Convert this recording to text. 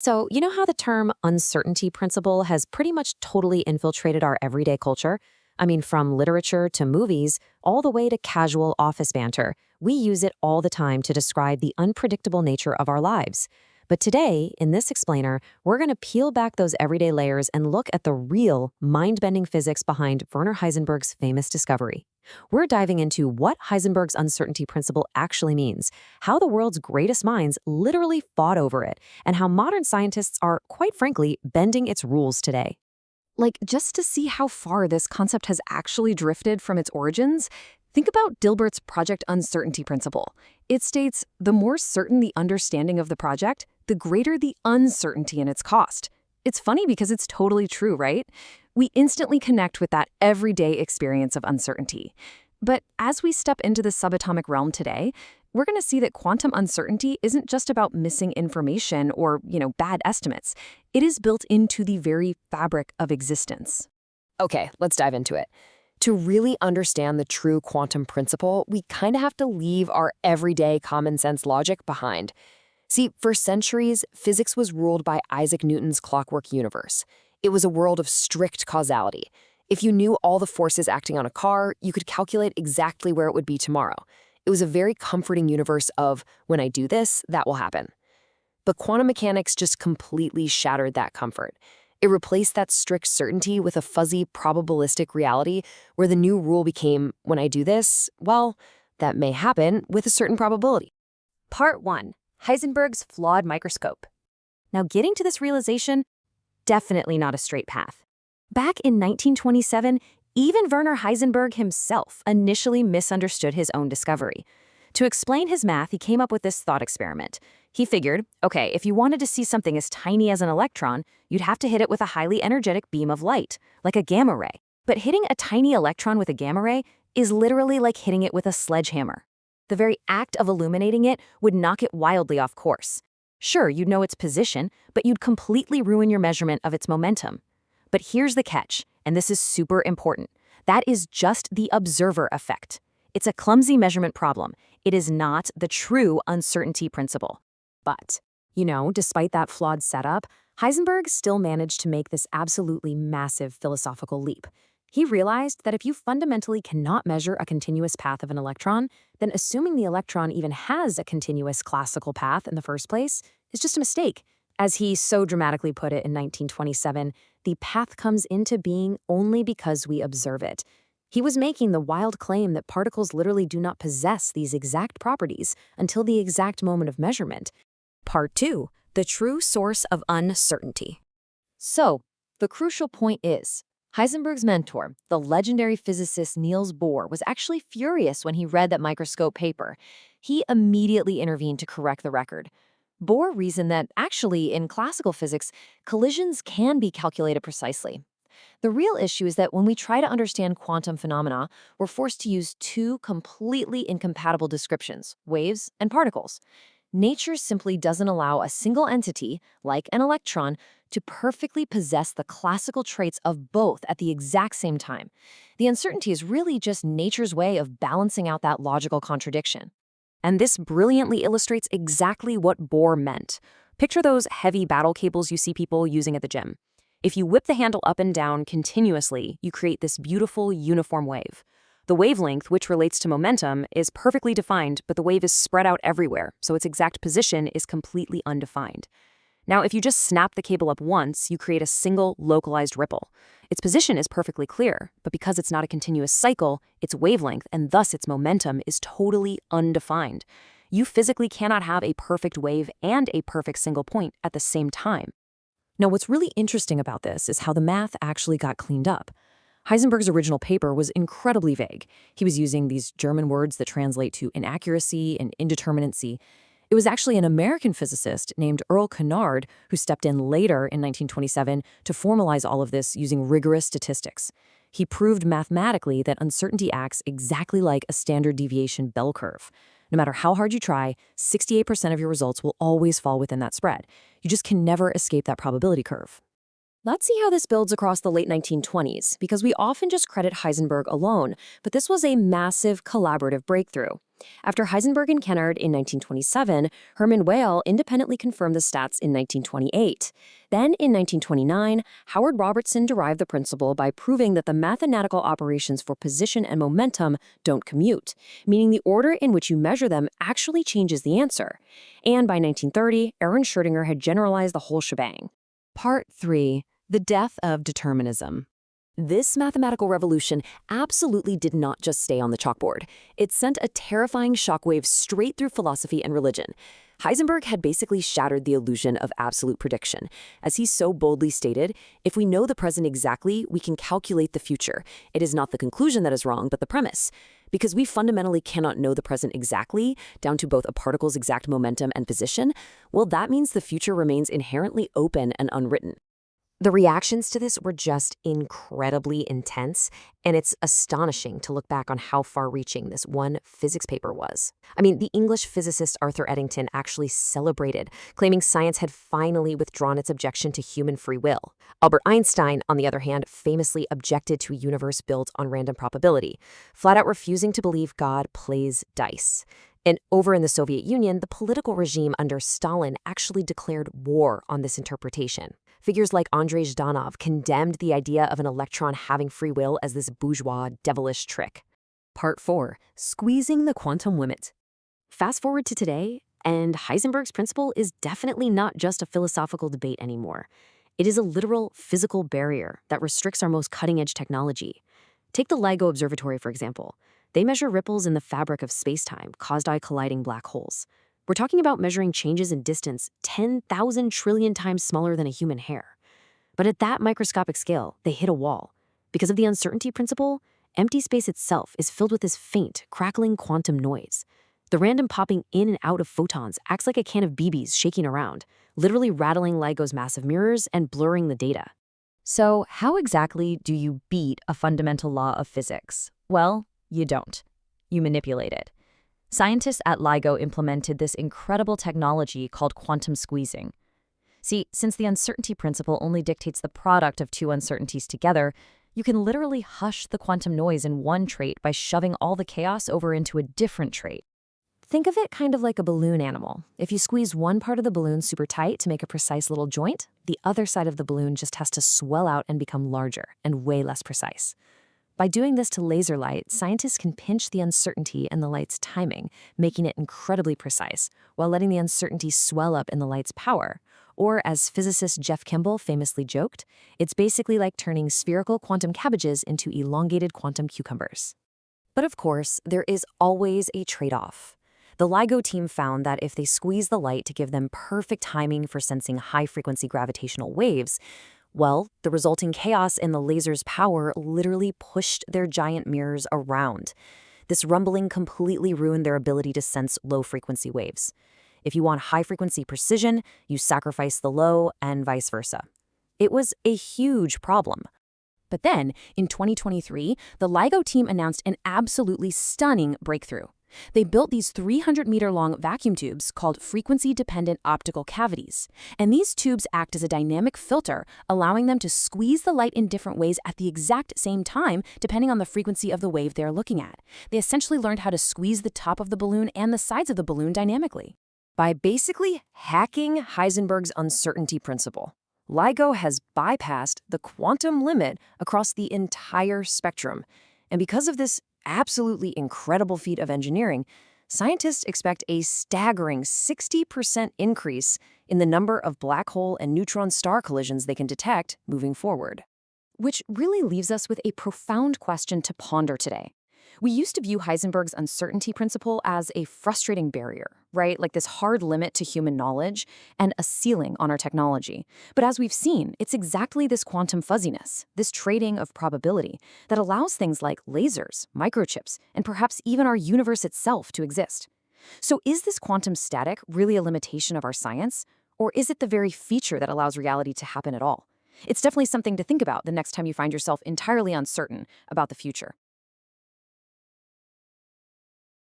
So, you know how the term uncertainty principle has pretty much totally infiltrated our everyday culture? I mean, from literature to movies, all the way to casual office banter. We use it all the time to describe the unpredictable nature of our lives. But today, in this explainer, we're going to peel back those everyday layers and look at the real, mind-bending physics behind Werner Heisenberg's famous discovery. We're diving into what Heisenberg's uncertainty principle actually means, how the world's greatest minds literally fought over it, and how modern scientists are, quite frankly, bending its rules today. Just to see how far this concept has actually drifted from its origins, think about Dilbert's project uncertainty principle. It states, the more certain the understanding of the project, the greater the uncertainty in its cost. It's funny because it's totally true, right? We instantly connect with that everyday experience of uncertainty. But as we step into the subatomic realm today, we're going to see that quantum uncertainty isn't just about missing information or, bad estimates. It is built into the very fabric of existence. Okay, let's dive into it. To really understand the true quantum principle, we kind of have to leave our everyday common sense logic behind. See, for centuries, physics was ruled by Isaac Newton's clockwork universe. It was a world of strict causality. If you knew all the forces acting on a car, you could calculate exactly where it would be tomorrow. It was a very comforting universe of, when I do this, that will happen. But quantum mechanics just completely shattered that comfort. It replaced that strict certainty with a fuzzy, probabilistic reality where the new rule became, when I do this, well, that may happen with a certain probability. Part 1. Heisenberg's flawed microscope. Now, getting to this realization, definitely not a straight path. Back in 1927, even Werner Heisenberg himself initially misunderstood his own discovery. To explain his math, he came up with this thought experiment. He figured, okay, if you wanted to see something as tiny as an electron, you'd have to hit it with a highly energetic beam of light, like a gamma ray. But hitting a tiny electron with a gamma ray is literally like hitting it with a sledgehammer. The very act of illuminating it would knock it wildly off course. Sure, you'd know its position, but you'd completely ruin your measurement of its momentum. But here's the catch, and this is super important. That is just the observer effect. It's a clumsy measurement problem. It is not the true uncertainty principle. But, despite that flawed setup, Heisenberg still managed to make this absolutely massive philosophical leap. He realized that if you fundamentally cannot measure a continuous path of an electron, then assuming the electron even has a continuous classical path in the first place is just a mistake. As he so dramatically put it in 1927, the path comes into being only because we observe it. He was making the wild claim that particles literally do not possess these exact properties until the exact moment of measurement. Part 2. The true source of uncertainty. So, the crucial point is, Heisenberg's mentor, the legendary physicist Niels Bohr, was actually furious when he read that microscope paper. He immediately intervened to correct the record. Bohr reasoned that, actually, in classical physics, collisions can be calculated precisely. The real issue is that when we try to understand quantum phenomena, we're forced to use two completely incompatible descriptions, waves and particles. Nature simply doesn't allow a single entity, like an electron, to perfectly possess the classical traits of both at the exact same time. The uncertainty is really just nature's way of balancing out that logical contradiction. And this brilliantly illustrates exactly what Bohr meant. Picture those heavy battle cables you see people using at the gym. If you whip the handle up and down continuously, you create this beautiful, uniform wave. The wavelength, which relates to momentum, is perfectly defined, but the wave is spread out everywhere, so its exact position is completely undefined. Now, if you just snap the cable up once, you create a single, localized ripple. Its position is perfectly clear, but because it's not a continuous cycle, its wavelength, and thus its momentum, is totally undefined. You physically cannot have a perfect wave and a perfect single point at the same time. Now, what's really interesting about this is how the math actually got cleaned up. Heisenberg's original paper was incredibly vague. He was using these German words that translate to inaccuracy and indeterminacy. It was actually an American physicist named Earl Kennard who stepped in later in 1927 to formalize all of this using rigorous statistics. He proved mathematically that uncertainty acts exactly like a standard deviation bell curve. No matter how hard you try, 68% of your results will always fall within that spread. You just can never escape that probability curve. Let's see how this builds across the late 1920s, because we often just credit Heisenberg alone, but this was a massive collaborative breakthrough. After Heisenberg and Kennard in 1927, Hermann Weyl independently confirmed the stats in 1928. Then, in 1929, Howard Robertson derived the principle by proving that the mathematical operations for position and momentum don't commute, meaning the order in which you measure them actually changes the answer. And by 1930, Aaron Schrödinger had generalized the whole shebang. Part 3. The death of determinism. This mathematical revolution absolutely did not just stay on the chalkboard. It sent a terrifying shockwave straight through philosophy and religion. Heisenberg had basically shattered the illusion of absolute prediction. As he so boldly stated, if we know the present exactly, we can calculate the future. It is not the conclusion that is wrong, but the premise. Because we fundamentally cannot know the present exactly, down to both a particle's exact momentum and position, well, that means the future remains inherently open and unwritten. The reactions to this were just incredibly intense, and it's astonishing to look back on how far-reaching this one physics paper was. I mean, the English physicist Arthur Eddington actually celebrated, claiming science had finally withdrawn its objection to human free will. Albert Einstein, on the other hand, famously objected to a universe built on random probability, flat-out refusing to believe God plays dice. And over in the Soviet Union, the political regime under Stalin actually declared war on this interpretation. Figures like Andrei Zhdanov condemned the idea of an electron having free will as this bourgeois, devilish trick. Part 4. Squeezing the quantum limit. Fast forward to today, and Heisenberg's principle is definitely not just a philosophical debate anymore. It is a literal physical barrier that restricts our most cutting-edge technology. Take the LIGO Observatory, for example. They measure ripples in the fabric of space-time caused by colliding black holes. We're talking about measuring changes in distance 10,000 trillion times smaller than a human hair. But at that microscopic scale, they hit a wall. Because of the uncertainty principle, empty space itself is filled with this faint, crackling quantum noise. The random popping in and out of photons acts like a can of BBs shaking around, literally rattling LIGO's massive mirrors and blurring the data. So, how exactly do you beat a fundamental law of physics? Well, you don't. You manipulate it. Scientists at LIGO implemented this incredible technology called quantum squeezing. See, since the uncertainty principle only dictates the product of two uncertainties together, you can literally hush the quantum noise in one trait by shoving all the chaos over into a different trait. Think of it kind of like a balloon animal. If you squeeze one part of the balloon super tight to make a precise little joint, the other side of the balloon just has to swell out and become larger and way less precise. By doing this to laser light, scientists can pinch the uncertainty and the light's timing, making it incredibly precise, while letting the uncertainty swell up in the light's power. Or, as physicist Jeff Kimball famously joked, it's basically like turning spherical quantum cabbages into elongated quantum cucumbers. But of course, there is always a trade-off. The LIGO team found that if they squeezed the light to give them perfect timing for sensing high-frequency gravitational waves, well, the resulting chaos in the laser's power literally pushed their giant mirrors around. This rumbling completely ruined their ability to sense low-frequency waves. If you want high-frequency precision, you sacrifice the low, and vice versa. It was a huge problem. But then, in 2023, the LIGO team announced an absolutely stunning breakthrough. They built these 300-meter-long vacuum tubes called frequency-dependent optical cavities. And these tubes act as a dynamic filter, allowing them to squeeze the light in different ways at the exact same time, depending on the frequency of the wave they're looking at. They essentially learned how to squeeze the top of the balloon and the sides of the balloon dynamically. By basically hacking Heisenberg's uncertainty principle, LIGO has bypassed the quantum limit across the entire spectrum. And because of this absolutely incredible feat of engineering, scientists expect a staggering 60% increase in the number of black hole and neutron star collisions they can detect moving forward. Which really leaves us with a profound question to ponder today. We used to view Heisenberg's uncertainty principle as a frustrating barrier, right? Like this hard limit to human knowledge and a ceiling on our technology. But as we've seen, it's exactly this quantum fuzziness, this trading of probability, that allows things like lasers, microchips, and perhaps even our universe itself to exist. So is this quantum static really a limitation of our science? Or is it the very feature that allows reality to happen at all? It's definitely something to think about the next time you find yourself entirely uncertain about the future.